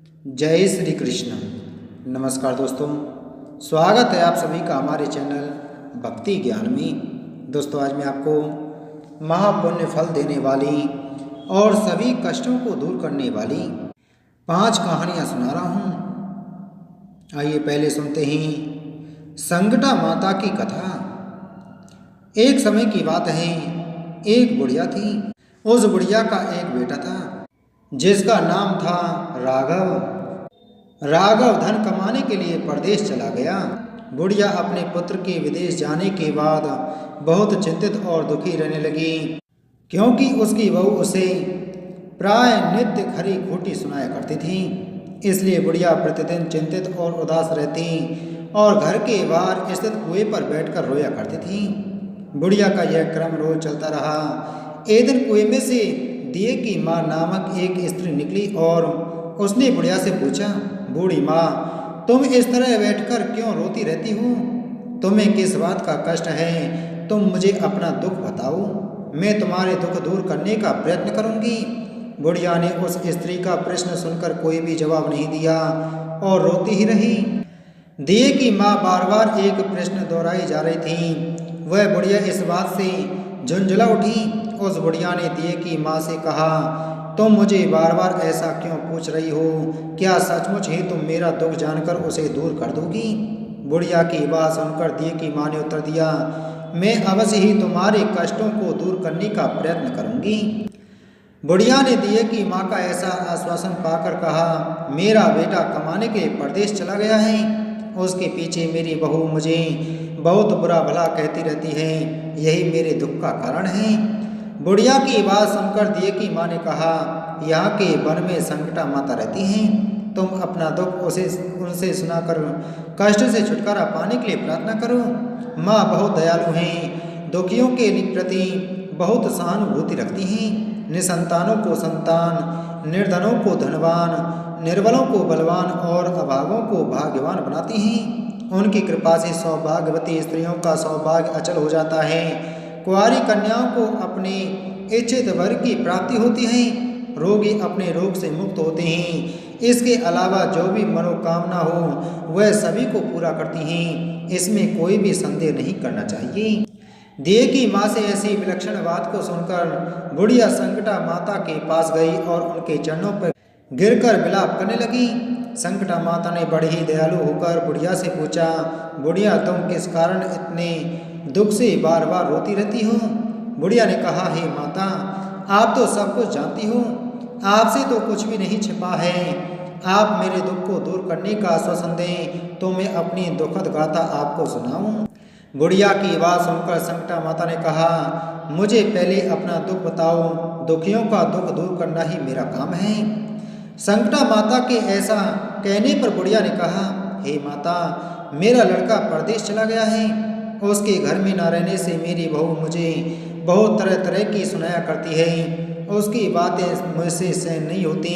जय श्री कृष्ण। नमस्कार दोस्तों, स्वागत है आप सभी का हमारे चैनल भक्ति ज्ञान में। दोस्तों, आज मैं आपको महापुण्य फल देने वाली और सभी कष्टों को दूर करने वाली 5 कहानियाँ सुना रहा हूँ। आइए पहले सुनते हैं संकटा माता की कथा। एक समय की बात है, एक बुढ़िया थी। उस बुढ़िया का एक बेटा था जिसका नाम था राघव। राघव धन कमाने के लिए परदेश चला गया। बुढ़िया अपने पुत्र के विदेश जाने के बाद बहुत चिंतित और दुखी रहने लगी, क्योंकि उसकी बहू उसे प्राय नित्य खरी खोटी सुनाया करती थी। इसलिए बुढ़िया प्रतिदिन चिंतित और उदास रहती और घर के बाहर स्थित कुएं पर बैठकर रोया करती थी। बुढ़िया का यह क्रम रोज चलता रहा। एक दिन कुएं में से दिए की माँ नामक एक स्त्री निकली और उसने बुढ़िया से पूछा, बूढ़ी माँ, तुम इस तरह बैठकर क्यों रोती रहती हो? तुम्हें किस बात का कष्ट है? तुम मुझे अपना दुख बताओ, मैं तुम्हारे दुख दूर करने का प्रयत्न करूंगी। बुढ़िया ने उस स्त्री का प्रश्न सुनकर कोई भी जवाब नहीं दिया और रोती ही रही। दिए की माँ बार बार एक प्रश्न दोहराई जा रही थी। वह बुढ़िया इस बात से झुंझला उठी। उस बुढ़िया ने दिए की माँ से कहा, तुम मुझे बार बार ऐसा क्यों पूछ रही हो? क्या सचमुच ही तुम मेरा दुख जानकर उसे दूर कर दोगी? बुढ़िया की बात सुनकर दिए की माँ ने उत्तर दिया, मैं अवश्य ही तुम्हारे कष्टों को दूर करने का प्रयत्न करूंगी। बुढ़िया ने दिए की माँ का ऐसा आश्वासन पाकर कहा, मेरा बेटा कमाने के परदेश चला गया है। उसके पीछे मेरी बहू मुझे बहुत बुरा भला कहती रहती है, यही मेरे दुख का कारण है। बुढ़िया की बात सुनकर दिए की माँ ने कहा, यहाँ के वन में संकटा माता रहती हैं, तुम अपना दुख उनसे सुनाकर कष्ट से छुटकारा पाने के लिए प्रार्थना करो। माँ बहुत दयालु हैं, दुखियों के प्रति बहुत सहानुभूति रखती हैं। निसंतानों को संतान, निर्धनों को धनवान, निर्बलों को बलवान और अभागों को भाग्यवान बनाती हैं। उनकी कृपा से सौभाग्यवती स्त्रियों का सौभाग्य अचल हो जाता है। कुंवारी कन्याओं को अपने इच्छित वर की प्राप्ति होती है। रोगी अपने रोग से मुक्त होते हैं। इसके अलावा जो भी मनोकामना हो वह सभी को पूरा करती हैं। इसमें कोई भी संदेह नहीं करना चाहिए। दिए की माँ से ऐसी विलक्षण बात को सुनकर बुढ़िया संकटा माता के पास गई और उनके चरणों पर गिरकर विलाप करने लगी। संकटा माता ने बड़ी ही दयालु होकर बुढ़िया से पूछा, बुढ़िया, तुम किस कारण इतने दुख से बार बार रोती रहती हो? बुढ़िया ने कहा, हे माता, आप तो सब कुछ जानती हो, आपसे तो कुछ भी नहीं छिपा है। आप मेरे दुख को दूर करने का आश्वासन दें तो मैं अपनी दुखद गाथा आपको सुनाऊं। बुढ़िया की बात सुनकर संकटा माता ने कहा, मुझे पहले अपना दुख बताओ, दुखियों का दुख दूर करना ही मेरा काम है। संकटा माता के ऐसा कहने पर बुढ़िया ने कहा, हे माता, मेरा लड़का परदेश चला गया है। उसके घर में न रहने से मेरी बहू मुझे बहुत तरह तरह की सुनाया करती है। उसकी बातें मुझसे सहन नहीं होती,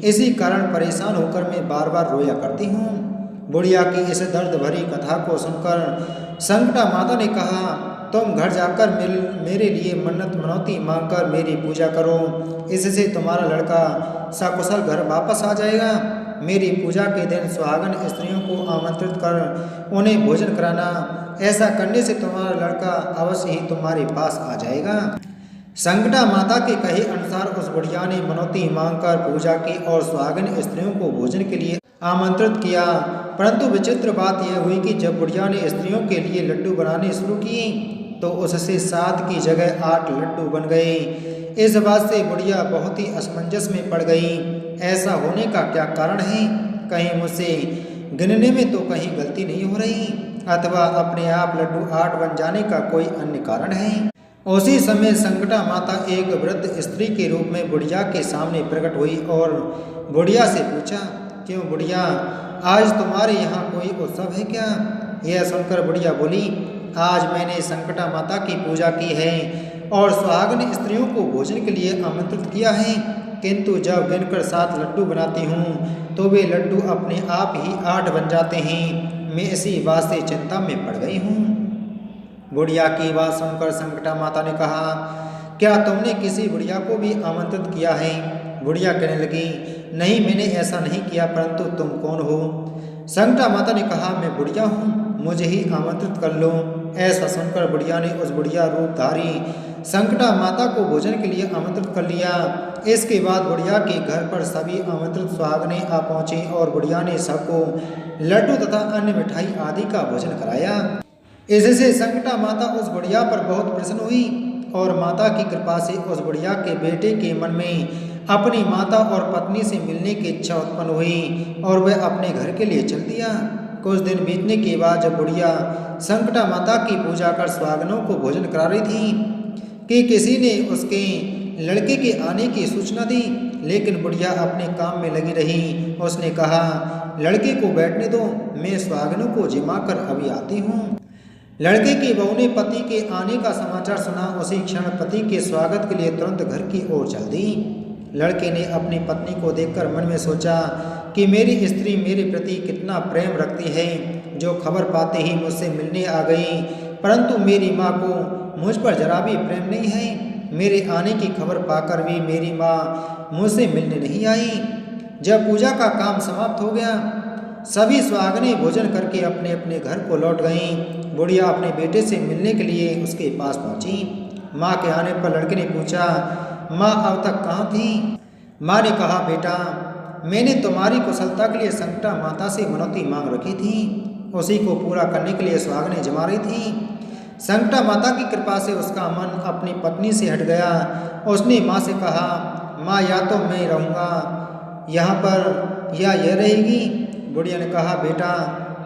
इसी कारण परेशान होकर मैं बार बार रोया करती हूँ। बुढ़िया की इस दर्द भरी कथा को सुनकर संकटा माता ने कहा, तुम घर जाकर मेरे लिए मन्नत मनौती मांगकर मेरी पूजा करो, इससे तुम्हारा लड़का सकुशल घर वापस आ जाएगा। मेरी पूजा के दिन सुहागन स्त्रियों को आमंत्रित कर उन्हें भोजन कराना। ऐसा करने से तुम्हारा लड़का अवश्य ही तुम्हारे पास आ जाएगा। संकटा माता के कहे अनुसार उस बुढ़िया ने मनौती मांगकर पूजा की और सुहागन स्त्रियों को भोजन के लिए आमंत्रित किया। परंतु विचित्र बात यह हुई कि जब बुढ़िया ने स्त्रियों के लिए लड्डू बनाने शुरू किए तो उससे 7 की जगह 8 लड्डू बन गए। इस बात से बुढ़िया बहुत ही असमंजस में पड़ गई। ऐसा होने का क्या कारण है? कहीं मुझसे गिनने में तो कहीं गलती नहीं हो रही, अथवा अपने आप लड्डू 8 बन जाने का कोई अन्य कारण है। उसी समय संकटा माता एक वृद्ध स्त्री के रूप में बुढ़िया के सामने प्रकट हुई और बुढ़िया से पूछा, क्यों बुढ़िया, आज तुम्हारे यहाँ कोई उत्सव है क्या? यह सुनकर बुढ़िया बोली, आज मैंने संकटा माता की पूजा की है और सुहागन स्त्रियों को भोजन के लिए आमंत्रित किया है, किंतु जब गिनकर 7 लड्डू बनाती हूँ तो वे लड्डू अपने आप ही 8 बन जाते हैं। मैं इसी बात से चिंता में पड़ गई हूँ। बुढ़िया की बात सुनकर संकटा माता ने कहा, क्या तुमने किसी बुढ़िया को भी आमंत्रित किया है? बुढ़िया कहने लगी, नहीं, मैंने ऐसा नहीं किया, परंतु तुम कौन हो? संकटा माता ने कहा, मैं बुढ़िया हूँ, मुझे ही आमंत्रित कर लो। ऐसा सुनकर बुढ़िया ने उस बुढ़िया रूपधारी संकटा माता को भोजन के लिए आमंत्रित कर लिया। इसके बाद बुढ़िया के घर पर सभी आमंत्रित सुहागने आ पहुंचे और बुढ़िया ने सबको लड्डू तथा अन्य मिठाई आदि का भोजन कराया। इससे संकटा माता उस बुढ़िया पर बहुत प्रसन्न हुई और माता की कृपा से उस बुढ़िया के बेटे के मन में अपनी माता और पत्नी से मिलने की इच्छा उत्पन्न हुई और वह अपने घर के लिए चल दिया। कुछ दिन बीतने के बाद जब बुढ़िया संकटा माता की पूजा कर सुहागनों को भोजन करा रही थी कि किसी ने उसके लड़के के आने की सूचना दी, लेकिन बुढ़िया अपने काम में लगी रही। उसने कहा, लड़के को बैठने दो, मैं सुहागनों को जिमा कर अभी आती हूँ। लड़के की बहू ने पति के आने का समाचार सुना। उसी क्षण पति के स्वागत के लिए तुरंत घर की ओर चल दी। लड़के ने अपनी पत्नी को देखकर मन में सोचा कि मेरी स्त्री मेरे प्रति कितना प्रेम रखती है, जो खबर पाते ही मुझसे मिलने आ गई, परंतु मेरी माँ को मुझ पर जरा भी प्रेम नहीं है। मेरे आने की खबर पाकर भी मेरी माँ मुझसे मिलने नहीं आई। जब पूजा का काम समाप्त हो गया, सभी सुहागनें भोजन करके अपने अपने घर को लौट गईं। बुढ़िया अपने बेटे से मिलने के लिए उसके पास पहुंची। माँ के आने पर लड़के ने पूछा, माँ अब तक कहाँ थी? माँ ने कहा, बेटा, मैंने तुम्हारी कुशलता के लिए संकटा माता से मनौती मांग रखी थी, उसी को पूरा करने के लिए सुहागनें जमा रही थी। संकटा माता की कृपा से उसका मन अपनी पत्नी से हट गया। उसने माँ से कहा, माँ, या तो मैं रहूँगा यहाँ पर या यह रहेगी। बुढ़िया ने कहा, बेटा,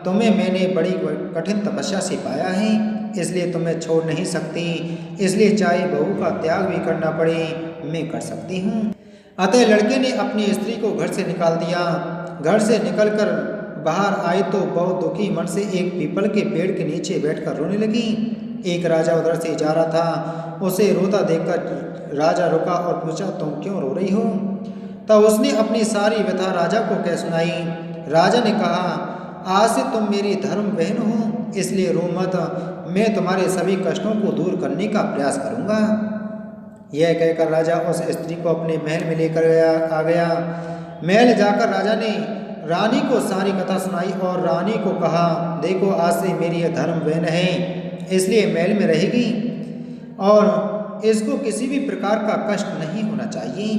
तुम्हें मैंने बड़ी कठिन तपस्या से पाया है, इसलिए तुम्हें छोड़ नहीं सकती, इसलिए चाहे बहू का त्याग भी करना पड़े, मैं कर सकती हूँ। अतः लड़के ने अपनी स्त्री को घर से निकाल दिया। घर से निकलकर बाहर आई तो बहुत दुखी मन से एक पीपल के पेड़ के नीचे बैठकर रोने लगी। एक राजा उधर से जा रहा था, उसे रोता देखकर राजा रुका और पूछा, तुम क्यों रो रही हो? तब उसने अपनी सारी व्यथा राजा को कह सुनाई। राजा ने कहा, आज से तुम मेरी धर्म बहन हो, इसलिए रो मत, मैं तुम्हारे सभी कष्टों को दूर करने का प्रयास करूँगा। यह कहकर राजा उस स्त्री को अपने महल में लेकर आ गया। महल जाकर राजा ने रानी को सारी कथा सुनाई और रानी को कहा, देखो, आज से मेरी यह धर्म बहन है, इसलिए महल में रहेगी और इसको किसी भी प्रकार का कष्ट नहीं होना चाहिए।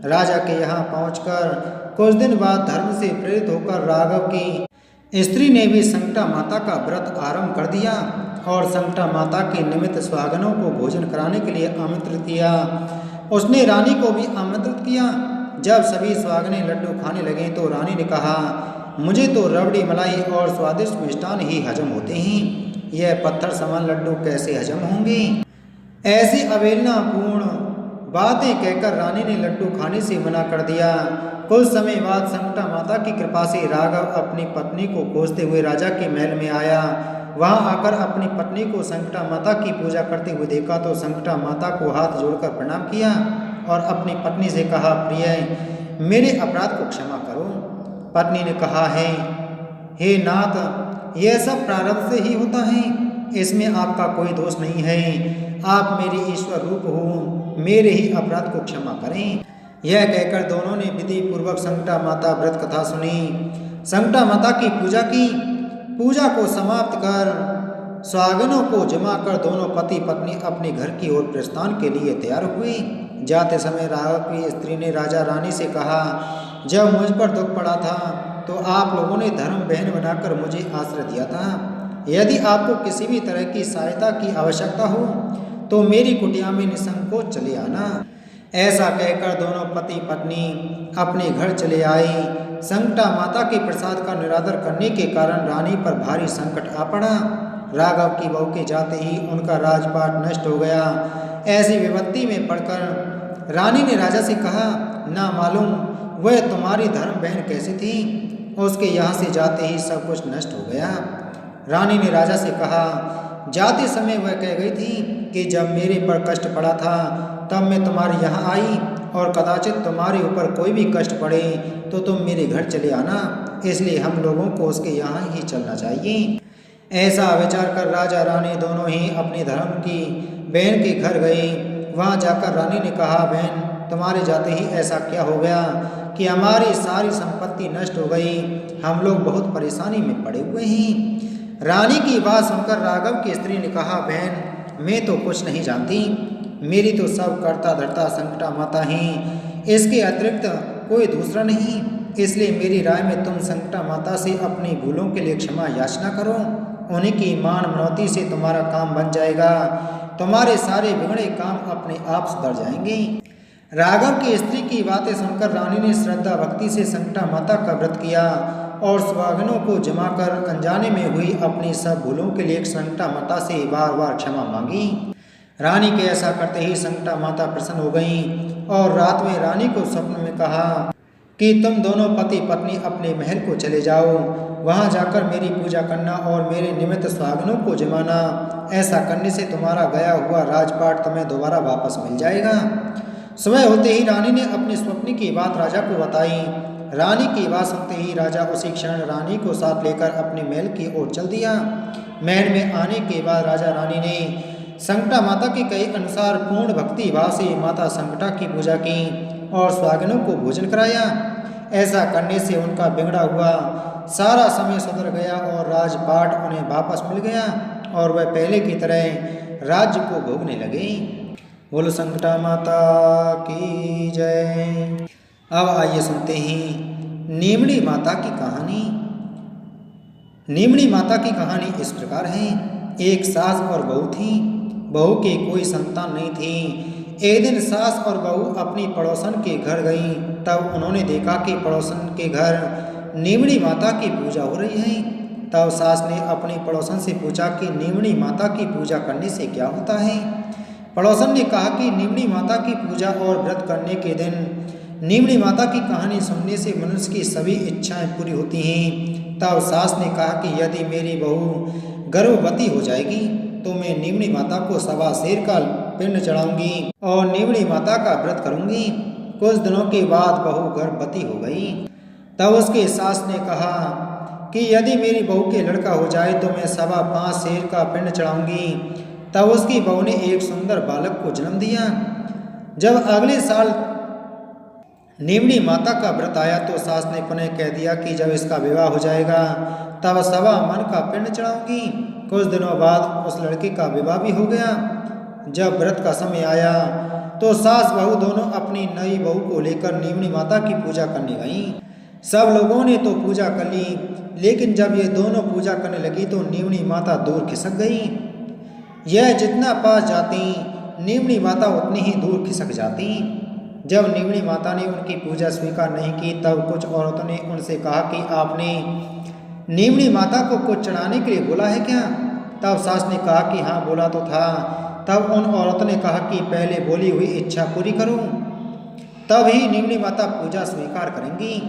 राजा के यहाँ पहुंचकर कुछ दिन बाद धर्म से प्रेरित होकर राघव की स्त्री ने भी संकटा माता का व्रत आरंभ कर दिया और संकटा माता के निमित्त सुहागनों को भोजन कराने के लिए आमंत्रित किया। उसने रानी को भी आमंत्रित किया। जब सभी सुहागनें लड्डू खाने लगे तो रानी ने कहा, मुझे तो रबड़ी मलाई और स्वादिष्ट मिष्ठान ही हजम होते हैं, यह पत्थर समान लड्डू कैसे हजम होंगे? ऐसी अवहेलनापूर्ण बातें कहकर रानी ने लड्डू खाने से मना कर दिया। कुछ समय बाद संकटा माता की कृपा से राघव अपनी पत्नी को खोजते हुए राजा के महल में आया। वहां आकर अपनी पत्नी को संकटा माता की पूजा करते हुए देखा तो संकटा माता को हाथ जोड़कर प्रणाम किया और अपनी पत्नी से कहा, प्रिय, मेरे अपराध को क्षमा करो। पत्नी ने कहा, हे नाथ, यह सब प्रारब्ध से ही होता है, इसमें आपका कोई दोष नहीं है। आप मेरे ईश्वर रूप हो, मेरे ही अपराध को क्षमा करें। यह कहकर दोनों ने विधि पूर्वक संकटा माता व्रत कथा सुनी, संकटा माता की पूजा की। पूजा को समाप्त कर सुहागनों को जमा कर दोनों पति पत्नी अपने घर की ओर प्रस्थान के लिए तैयार हुए। जाते समय राघव की स्त्री ने राजा रानी से कहा, जब मुझ पर दुख पड़ा था तो आप लोगों ने धर्म बहन बनाकर मुझे आश्रय दिया था। यदि आपको किसी भी तरह की सहायता की आवश्यकता हो तो मेरी कुटिया में निसंकोच चले आना। ऐसा कहकर दोनों पति पत्नी अपने घर चले आए। संकटा माता के प्रसाद का निरादर करने के कारण रानी पर भारी संकट आ पड़ा। राघव की बहू के जाते ही उनका राजपाट नष्ट हो गया। ऐसी विपत्ति में पड़कर रानी ने राजा से कहा, ना मालूम वह तुम्हारी धर्म बहन कैसी थी, उसके यहाँ से जाते ही सब कुछ नष्ट हो गया। रानी ने राजा से कहा, जाते समय वह कह गई थी कि जब मेरे पर कष्ट पड़ा था तब मैं तुम्हारे यहाँ आई और कदाचित तुम्हारे ऊपर कोई भी कष्ट पड़े तो तुम मेरे घर चले आना, इसलिए हम लोगों को उसके यहाँ ही चलना चाहिए। ऐसा विचार कर राजा रानी दोनों ही अपने धर्म की बहन के घर गए। वहाँ जाकर रानी ने कहा, बहन, तुम्हारे जाते ही ऐसा क्या हो गया कि हमारी सारी संपत्ति नष्ट हो गई। हम लोग बहुत परेशानी में पड़े हुए हैं। रानी की बात सुनकर राघव की स्त्री ने कहा, बहन मैं तो कुछ नहीं जानती, मेरी तो सब करता धरता संकटा माता ही, इसके अतिरिक्त कोई दूसरा नहीं। इसलिए मेरी राय में तुम संकटा माता से अपनी भूलों के लिए क्षमा याचना करो। उन्हीं की मान मनौती से तुम्हारा काम बन जाएगा, तुम्हारे सारे बिगड़े काम अपने आप सुधर जाएंगे। राघव की स्त्री की बातें सुनकर रानी ने श्रद्धा भक्ति से संकटा माता का व्रत किया और सुहागिनों को जमाकर अनजाने में हुई अपनी सब भूलों के लिए संकटा माता से बार बार क्षमा मांगी। रानी के ऐसा करते ही संकटा माता प्रसन्न हो गईं और रात में रानी को स्वप्न में कहा कि तुम दोनों पति पत्नी अपने महल को चले जाओ, वहां जाकर मेरी पूजा करना और मेरे निमित्त सुहागिनों को जमाना। ऐसा करने से तुम्हारा गया हुआ राजपाट तुम्हें दोबारा वापस मिल जाएगा। सुबह होते ही रानी ने अपने स्वप्न की बात राजा को बताई। रानी की बात सुनते ही राजा उसी क्षण रानी को साथ लेकर अपने महल की ओर चल दिया। महल में आने के बाद राजा रानी ने संकटा माता के कहे अनुसार पूर्ण भक्ति भाव से माता संकटा की पूजा की और सुहागिनों को भोजन कराया। ऐसा करने से उनका बिगड़ा हुआ सारा समय सुधर गया और राजपाट उन्हें वापस मिल गया और वह पहले की तरह राज्य को भोगने लगे। बोलो संकटा माता की जय। अब आइए सुनते हैं नीमड़ी माता की कहानी। नीमड़ी माता की कहानी इस प्रकार है। एक सास और बहू थी। बहू की कोई संतान नहीं थी। एक दिन सास और बहू अपनी पड़ोसन के घर गईं। तब उन्होंने देखा कि पड़ोसन के घर नीमड़ी माता की पूजा हो रही है। तब सास ने अपनी पड़ोसन से पूछा कि नीमड़ी माता की पूजा करने से क्या होता है। पड़ोसन ने कहा कि नीमड़ी माता की पूजा और व्रत करने के दिन नीमड़ी माता की कहानी सुनने से मनुष्य की सभी इच्छाएं पूरी होती हैं। तब सास ने कहा कि यदि मेरी बहू गर्भवती हो जाएगी तो मैं नीमड़ी माता को सवा शेर का पिंड चढ़ाऊंगी और नीमड़ी माता का व्रत करूंगी। कुछ दिनों के बाद बहू गर्भवती हो गई। तब उसके सास ने कहा कि यदि मेरी बहू के लड़का हो जाए तो मैं सवा 5 शेर का पिंड चढ़ाऊंगी। तब उसकी बहू ने एक सुंदर बालक को जन्म दिया। जब अगले साल नीमड़ी माता का व्रत आया तो सास ने पुनः कह दिया कि जब इसका विवाह हो जाएगा तब सवा मन का पिंड चढ़ाऊंगी। कुछ दिनों बाद उस लड़के का विवाह भी हो गया। जब व्रत का समय आया तो सास बहू दोनों अपनी नई बहू को लेकर नीमड़ी माता की पूजा करने गईं। सब लोगों ने तो पूजा कर ली, लेकिन जब ये दोनों पूजा करने लगी तो नीमड़ी माता दूर खिसक गई। यह जितना पास जाती नीमड़ी माता उतनी ही दूर खिसक जाती। जब नीमड़ी माता ने उनकी पूजा स्वीकार नहीं की तब कुछ औरतों ने उनसे कहा कि आपने नीमड़ी माता को कुछ चढ़ाने के लिए बोला है क्या। तब सास ने कहा कि हाँ बोला तो था। तब उन औरतों ने कहा कि पहले बोली हुई इच्छा पूरी करूं, तब ही नीमड़ी माता पूजा स्वीकार करेंगी।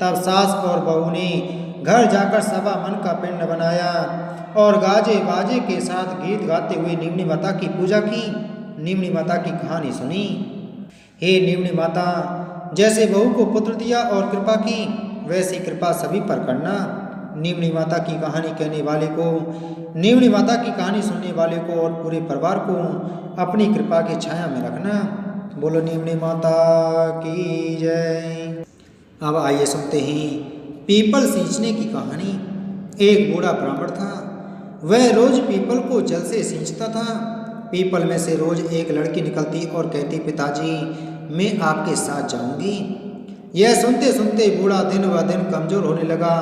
तब सास और बहू ने घर जाकर सवा मन का पिंड बनाया और गाजे बाजे के साथ गीत गाते हुए नीमड़ी माता की पूजा की। नीमड़ी माता की कहानी सुनी। हे नीमड़ी माता, जैसे बहू को पुत्र दिया और कृपा की वैसी कृपा सभी पर करना। नीमड़ी माता की कहानी कहने वाले को, नीमड़ी माता की कहानी सुनने वाले को और पूरे परिवार को अपनी कृपा की छाया में रखना। बोलो नीमड़ी माता की जय। अब आइए सुनते हैं पीपल सींचने की कहानी। एक बूढ़ा ब्राह्मण था। वह रोज पीपल को जल से सींचता था। पीपल में से रोज एक लड़की निकलती और कहती, पिताजी मैं आपके साथ जाऊंगी। यह सुनते सुनते बूढ़ा दिन व दिन कमजोर होने लगा।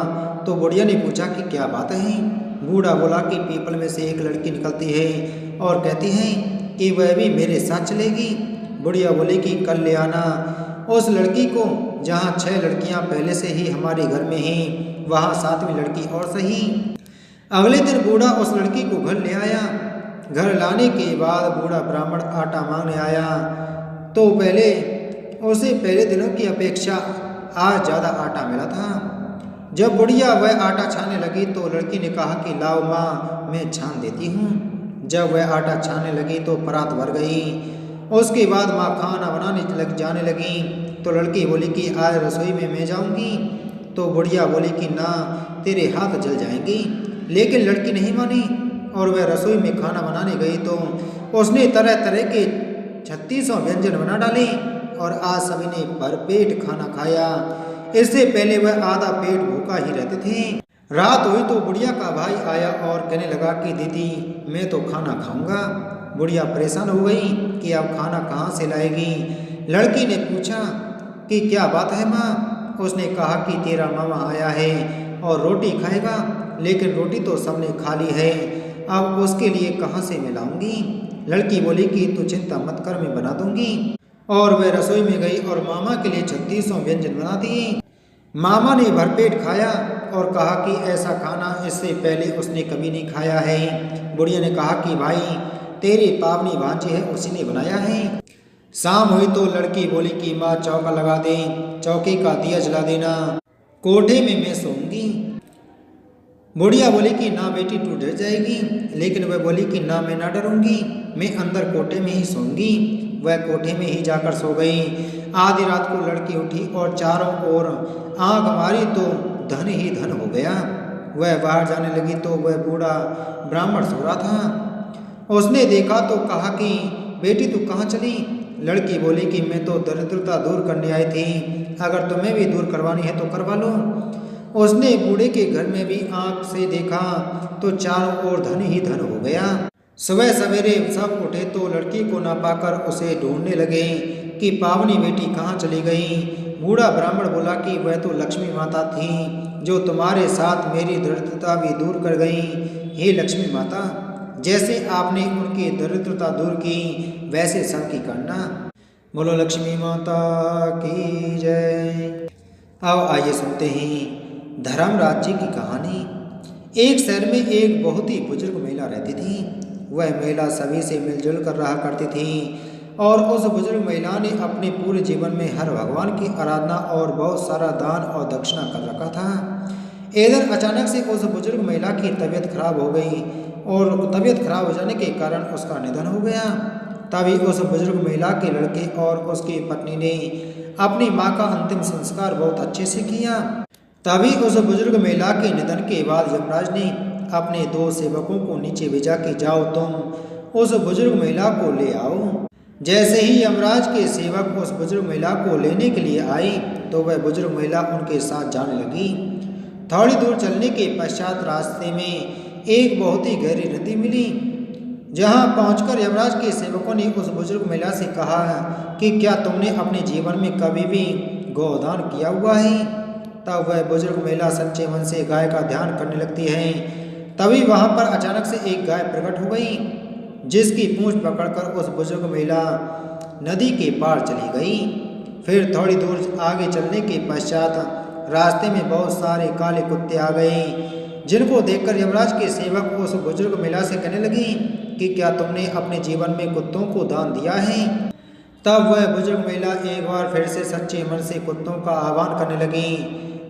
तो बुढ़िया ने पूछा कि क्या बात है। बूढ़ा बोला कि पीपल में से एक लड़की निकलती है और कहती है कि वह भी मेरे साथ चलेगी। बुढ़िया बोली कि कल ले आना उस लड़की को, जहाँ 6 लड़कियाँ पहले से ही हमारे घर में हैं, वहाँ 7वीं लड़की और सही। अगले दिन बूढ़ा उस लड़की को घर ले आया। घर लाने के बाद बूढ़ा ब्राह्मण आटा मांगने आया तो उसे पहले दिनों की अपेक्षा आज ज़्यादा आटा मिला था। जब बुढ़िया वह आटा छानने लगी तो लड़की ने कहा कि लाओ माँ, मैं छान देती हूँ। जब वह आटा छानने लगी तो परात भर गई। उसके बाद माँ खाना बनाने जाने लगी तो लड़की बोली कि आज रसोई में मैं जाऊँगी। तो बुढ़िया बोली कि ना, तेरे हाथ जल जाएंगी। लेकिन लड़की नहीं मानी और वह रसोई में खाना बनाने गई तो उसने तरह तरह के 3600 व्यंजन बना डाले और आज सभी ने भरपेट खाना खाया। इससे पहले वह आधा पेट भूखा ही रहते थे। रात हुई तो बुढ़िया का भाई आया और कहने लगा कि दीदी मैं तो खाना खाऊंगा। बुढ़िया परेशान हो गई कि अब खाना कहाँ से लाएगी। लड़की ने पूछा कि क्या बात है माँ। उसने कहा कि तेरा मामा आया है और रोटी खाएगा, लेकिन रोटी तो सबने खा ली है, अब उसके लिए कहाँ से मैं लाऊंगी। लड़की बोली कि तू चिंता मत कर, मैं बना दूंगी। और वह रसोई में गई और मामा के लिए 3600 व्यंजन बना दिए। मामा ने भरपेट खाया और कहा कि ऐसा खाना इससे पहले उसने कभी नहीं खाया है। बुढ़िया ने कहा कि भाई तेरी पावनी भांजी है, उसी ने बनाया है। शाम हुई तो लड़की बोली कि माँ चौका लगा दे, चौके का दिया जला देना, कोठे में मैं सोऊंगी। बुढ़िया बोली कि ना बेटी तू डर जाएगी, लेकिन वह बोली कि ना मैं ना डरूंगी, मैं अंदर कोठे में ही सोऊंगी। वह कोठे में ही जाकर सो गई। आधी रात को लड़की उठी और चारों ओर आंख मारी तो धन ही धन हो गया। वह बाहर जाने लगी तो वह बूढ़ा ब्राह्मण सो रहा था। उसने देखा तो कहा कि बेटी तू कहाँ चली। लड़की बोली कि मैं तो दरिद्रता दूर करने आई थी, अगर तुम्हें भी दूर करवानी है तो करवा लो। उसने बूढ़े के घर में भी आंख से देखा तो चारों ओर धन ही धन हो गया। सुबह सवेरे सब उठे तो लड़की को न पाकर उसे ढूंढने लगे कि पावनी बेटी कहाँ चली गई। बूढ़ा ब्राह्मण बोला कि वह तो लक्ष्मी माता थी, जो तुम्हारे साथ मेरी दरिद्रता भी दूर कर गई। हे लक्ष्मी माता, जैसे आपने उनकी दरिद्रता दूर की वैसे सबकी करना। बोलो लक्ष्मी माता की जय। अब आइए सुनते हैं धर्मराज जी की कहानी। एक शहर में एक बहुत ही बुजुर्ग महिला रहती थी। वह महिला सभी से मिलजुल कर रहा करती थी और उस बुजुर्ग महिला ने अपने पूरे जीवन में हर भगवान की आराधना और बहुत सारा दान और दक्षिणा कर रखा था। एक दिन अचानक से उस बुजुर्ग महिला की तबीयत खराब हो गई और तबीयत खराब हो जाने के कारण उसका निधन हो गया। तभी उस बुजुर्ग महिला के लड़के और उसकी पत्नी ने अपनी माँ का अंतिम संस्कार बहुत अच्छे से किया। तभी उस बुजुर्ग महिला के निधन के बाद यमराज ने अपने 2 सेवकों को नीचे भेजा कि जाओ तुम उस बुजुर्ग महिला को ले आओ। जैसे ही यमराज के सेवक उस बुजुर्ग महिला को लेने के लिए आई तो वह बुजुर्ग महिला उनके साथ जाने लगी। थोड़ी दूर चलने के पश्चात रास्ते में एक बहुत ही गहरी नदी मिली। जहां पहुंचकर यमराज के सेवकों ने उस बुजुर्ग महिला से कहा कि क्या तुमने अपने जीवन में कभी भी गोदान किया हुआ है। तब वह बुजुर्ग महिला सच्चे मन से गाय का ध्यान करने लगती है। तभी वहां पर अचानक से एक गाय प्रकट हो गई, जिसकी पूंछ पकड़कर उस बुजुर्ग महिला नदी के पार चली गई। फिर थोड़ी दूर आगे चलने के पश्चात रास्ते में बहुत सारे काले कुत्ते आ गए, जिनको देखकर यमराज के सेवक उस बुजुर्ग महिला से कहने लगी कि क्या तुमने अपने जीवन में कुत्तों को दान दिया है। तब वह बुजुर्ग महिला एक बार फिर से सच्चे मन से कुत्तों का आह्वान करने लगी।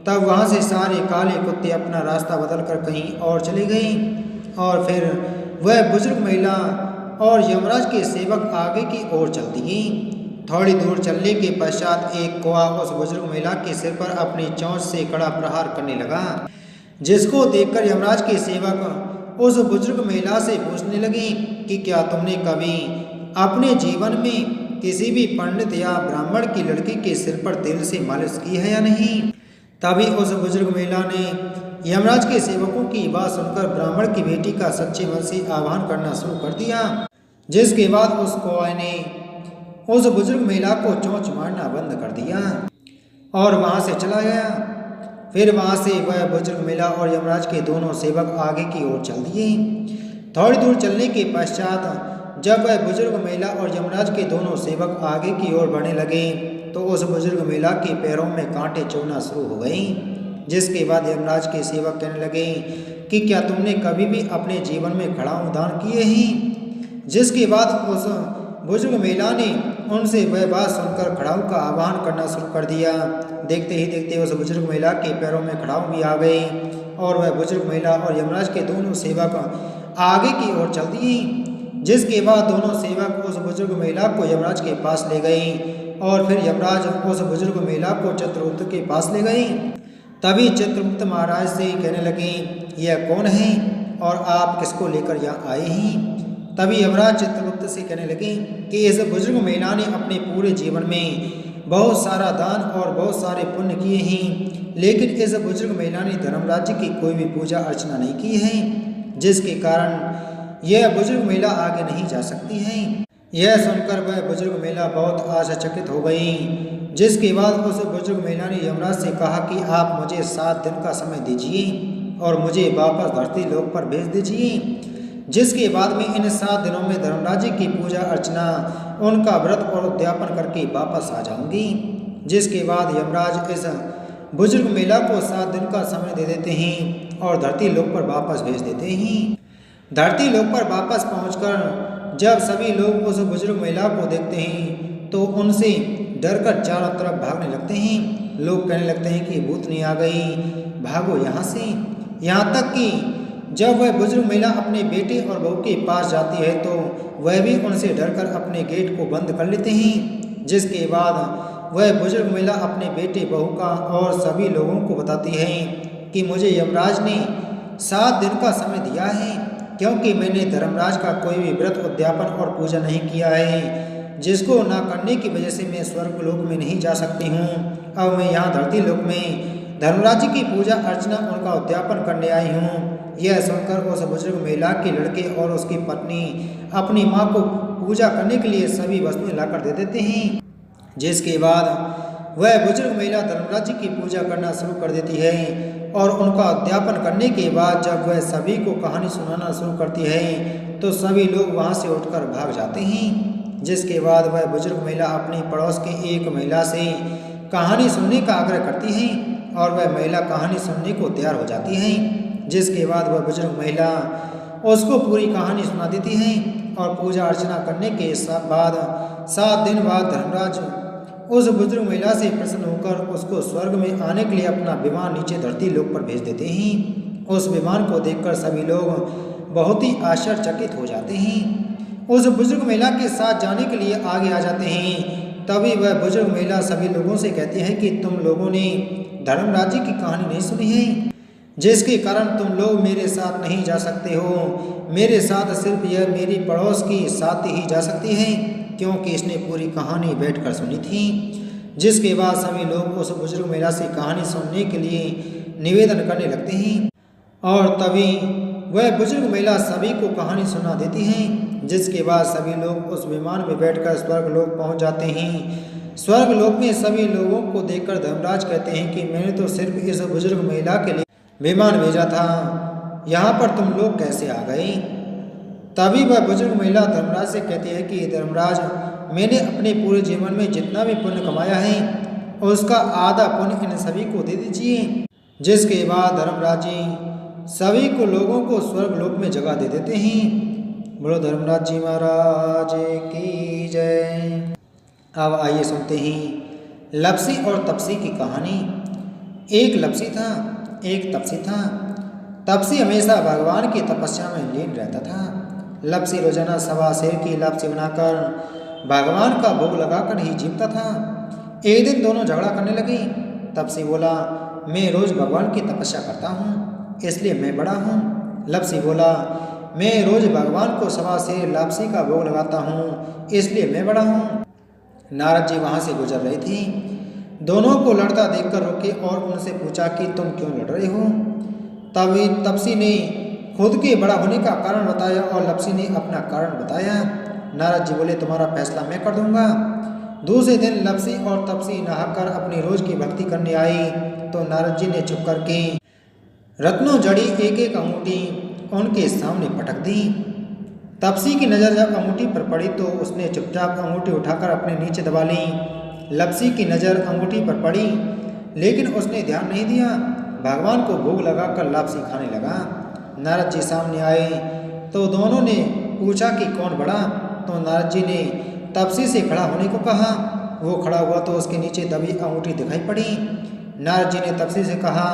तब वहाँ से सारे काले कुत्ते अपना रास्ता बदलकर कहीं और चली गई और फिर वह बुजुर्ग महिला और यमराज के सेवक आगे की ओर चल दिए। थोड़ी दूर चलने के पश्चात एक कौवा उस बुजुर्ग महिला के सिर पर अपनी चोंच से कड़ा प्रहार करने लगा, जिसको देखकर यमराज के सेवक उस बुजुर्ग महिला से पूछने लगे कि क्या तुमने कभी अपने जीवन में किसी भी पंडित या ब्राह्मण की लड़की के सिर पर तेल से मालिश की है या नहीं। तभी उस बुजुर्ग महिला ने यमराज के सेवकों की बात सुनकर ब्राह्मण की बेटी का सच्चे मन से आह्वान करना शुरू कर दिया, जिसके बाद उस कौवे ने उस बुजुर्ग महिला को चोंच मारना बंद कर दिया और वहां से चला गया। फिर वहां से वह बुजुर्ग महिला और यमराज के दोनों सेवक आगे की ओर चल दिए। थोड़ी दूर चलने के पश्चात जब वह बुजुर्ग महिला और यमराज के दोनों सेवक आगे की ओर बढ़ने लगे तो उस बुजुर्ग महिला के पैरों में कांटे चुभना शुरू हो गई, जिसके बाद यमराज के सेवक कहने लगे कि क्या तुमने कभी भी अपने जीवन में खड़ाऊ दान किए हैं। जिसके बाद उस बुजुर्ग महिला ने उनसे वह बात सुनकर खड़ाऊ का आह्वान करना शुरू कर दिया। देखते ही देखते उस बुजुर्ग महिला के पैरों में खड़ाऊ भी आ गए और वह बुजुर्ग महिला और यमराज के दोनों सेवक आगे की ओर चल दिए। जिसके बाद दोनों सेवक उस बुजुर्ग महिला को यमराज के पास ले गए और फिर यमराज उस बुजुर्ग महिला को चित्रगुप्त के पास ले गए। तभी चित्रगुप्त महाराज से कहने लगे, यह कौन है और आप किसको लेकर यहाँ आए हैं। तभी यमराज चित्रगुप्त से कहने लगे कि इस बुजुर्ग महिला ने अपने पूरे जीवन में बहुत सारा दान और बहुत सारे पुण्य किए हैं, लेकिन इस बुजुर्ग महिला ने धर्मराज की कोई भी पूजा अर्चना नहीं की है, जिसके कारण यह बुजुर्ग महिला आगे नहीं जा सकती है। यह सुनकर वह बुजुर्ग महिला बहुत आश्चर्यचकित हो गई, जिसके बाद उस बुजुर्ग महिला ने यमराज से कहा कि आप मुझे 7 दिन का समय दीजिए और मुझे वापस धरती लोक पर भेज दीजिए, जिसके बाद में इन 7 दिनों में धर्मराज की पूजा अर्चना, उनका व्रत और उद्यापन करके वापस आ जाऊंगी। जिसके बाद यमराज इस बुजुर्ग महिला को 7 दिन का समय दे देते हैं और धरती लोक पर वापस भेज देते हैं। धरती लोक पर वापस पहुंचकर जब सभी लोग उस बुजुर्ग महिला को देखते हैं तो उनसे डरकर चारों तरफ भागने लगते हैं। लोग कहने लगते हैं कि भूतनी आ गई, भागो यहाँ से। यहाँ तक कि जब वह बुजुर्ग महिला अपने बेटे और बहू के पास जाती है तो वह भी उनसे डरकर अपने गेट को बंद कर लेते हैं। जिसके बाद वह बुजुर्ग महिला अपने बेटे, बहू का और सभी लोगों को बताती है कि मुझे यमराज ने 7 दिन का समय दिया है, क्योंकि मैंने धर्मराज का कोई भी व्रत, उद्यापन और पूजा नहीं किया है, जिसको ना करने की वजह से मैं स्वर्ग लोक में नहीं जा सकती हूँ। अब मैं यहाँ धरती लोक में धर्मराज की पूजा अर्चना, उनका उद्यापन करने आई हूँ। यह सुनकर उस बुजुर्ग महिला के लड़के और उसकी पत्नी अपनी माँ को पूजा करने के लिए सभी वस्तुएं लाकर दे देते हैं। जिसके बाद वह बुजुर्ग महिला धर्मराज की पूजा करना शुरू कर देती है और उनका उद्यापन करने के बाद जब वह सभी को कहानी सुनाना शुरू करती है तो सभी लोग वहाँ से उठकर भाग जाते हैं। जिसके बाद वह बुजुर्ग महिला अपनी पड़ोस के एक महिला से कहानी सुनने का आग्रह करती है और वह महिला कहानी सुनने को तैयार हो जाती है। जिसके बाद वह बुजुर्ग महिला उसको पूरी कहानी सुना देती है और पूजा अर्चना करने के बाद 7 दिन बाद धर्मराज उस बुजुर्ग महिला से प्रसन्न होकर उसको स्वर्ग में आने के लिए अपना विमान नीचे धरती लोक पर भेज देते हैं। उस विमान को देखकर सभी लोग बहुत ही आश्चर्यचकित हो जाते हैं। उस बुजुर्ग महिला के साथ जाने के लिए आगे आ जाते हैं। तभी वह बुजुर्ग महिला सभी लोगों से कहती है कि तुम लोगों ने धर्मराज की कहानी नहीं सुनी है, जिसके कारण तुम लोग मेरे साथ नहीं जा सकते हो। मेरे साथ सिर्फ यह मेरी पड़ोस की साथी ही जा सकती है, क्योंकि इसने पूरी कहानी बैठकर सुनी थी। जिसके बाद सभी लोग उस बुजुर्ग महिला से कहानी सुनने के लिए निवेदन करने लगते हैं और तभी वह बुजुर्ग महिला सभी को कहानी सुना देती हैं। जिसके बाद सभी लोग उस विमान में बैठकर स्वर्ग लोक पहुँच जाते हैं। स्वर्ग लोक में सभी लोगों को देखकर धर्मराज कहते हैं कि मैंने तो सिर्फ इस बुजुर्ग महिला के लिए विमान भेजा था, यहाँ पर तुम लोग कैसे आ गए। तभी वह बुजुर्ग महिला धर्मराज से कहती है कि धर्मराज, मैंने अपने पूरे जीवन में जितना भी पुण्य कमाया है उसका आधा पुण्य इन सभी को दे दीजिए। जिसके बाद धर्मराज जी सभी को लोगों को स्वर्ग लोक में जगह दे देते हैं। बोलो धर्मराज जी महाराज की जय। अब आइए सुनते हैं लपसी और तपसी की कहानी। एक लपसी था, एक तपसी था। तपसी हमेशा भगवान की तपस्या में लीन रहता था। लपसी रोजाना 1.25 सेर की लापसी बनाकर भगवान का भोग लगाकर ही जीवता था। एक दिन दोनों झगड़ा करने लगे। तपसी बोला, मैं रोज भगवान की तपस्या करता हूँ, इसलिए मैं बड़ा हूँ। लपसी बोला, मैं रोज भगवान को 1.25 सेर लापसी का भोग लगाता हूँ, इसलिए मैं बड़ा हूँ। नारद जी वहाँ से गुजर रहे थे। दोनों को लड़ता देखकर रुके और उनसे पूछा कि तुम क्यों लड़ रहे हो। तभी तपसी ने खुद के बड़ा होने का कारण बताया और लपसी ने अपना कारण बताया। नारद जी बोले, तुम्हारा फैसला मैं कर दूंगा। दूसरे दिन लपसी और तपसी नहाकर अपनी रोज की भक्ति करने आई तो नारद जी ने चुप करके रत्नों जड़ी एक एक अंगूठी उनके सामने पटक दी। तपसी की नज़र जब अंगूठी पर पड़ी तो उसने चुपचाप अंगूठी उठाकर अपने नीचे दबा ली। लपसी की नज़र अंगूठी पर पड़ी लेकिन उसने ध्यान नहीं दिया। भगवान को भोग लगाकर लापसी खाने लगा। नारद जी सामने आए तो दोनों ने पूछा कि कौन बड़ा। तो नारद जी ने तपसी से खड़ा होने को कहा। वो खड़ा हुआ तो उसके नीचे दबी अंगूठी दिखाई पड़ी। नारद जी ने तपसी से कहा,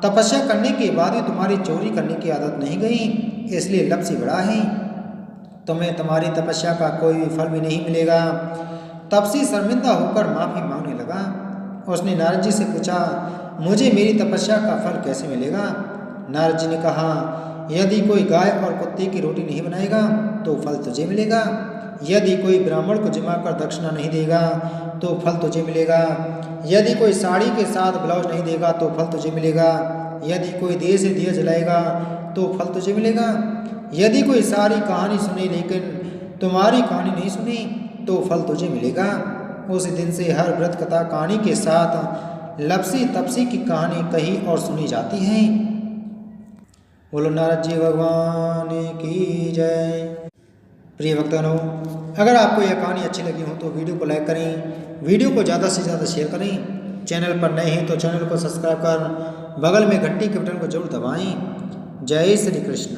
तपस्या करने के बाद भी तुम्हारी चोरी करने की आदत नहीं गई, इसलिए लपसी बड़ा है। तुम्हें तुम्हारी तपस्या का कोई भी फल भी नहीं मिलेगा। तपसी शर्मिंदा होकर माफ़ी मांगने लगा। उसने नारद जी से पूछा, मुझे मेरी तपस्या का फल कैसे मिलेगा। नारद जी ने कहा, यदि कोई गाय और कुत्ते की रोटी नहीं बनाएगा तो फल तुझे मिलेगा। यदि कोई ब्राह्मण को जिमा कर दक्षिणा नहीं देगा तो फल तुझे मिलेगा। यदि कोई साड़ी के साथ ब्लाउज नहीं देगा तो फल तुझे मिलेगा। यदि कोई देर से दिया जलाएगा तो फल तुझे मिलेगा। यदि कोई सारी कहानी सुने लेकिन तुम्हारी कहानी नहीं सुनी तो फल तुझे मिलेगा। उस दिन से हर व्रत कथा कहानी के साथ लपसी तपसी की कहानी कही और सुनी जाती है। बोलो नारद जी भगवान की जय। प्रिय भक्तों, अगर आपको यह कहानी अच्छी लगी हो तो वीडियो को लाइक करें, वीडियो को ज़्यादा से ज़्यादा शेयर करें। चैनल पर नए हैं तो चैनल को सब्सक्राइब कर बगल में घंटी के बटन को जरूर दबाएं। जय श्री कृष्ण।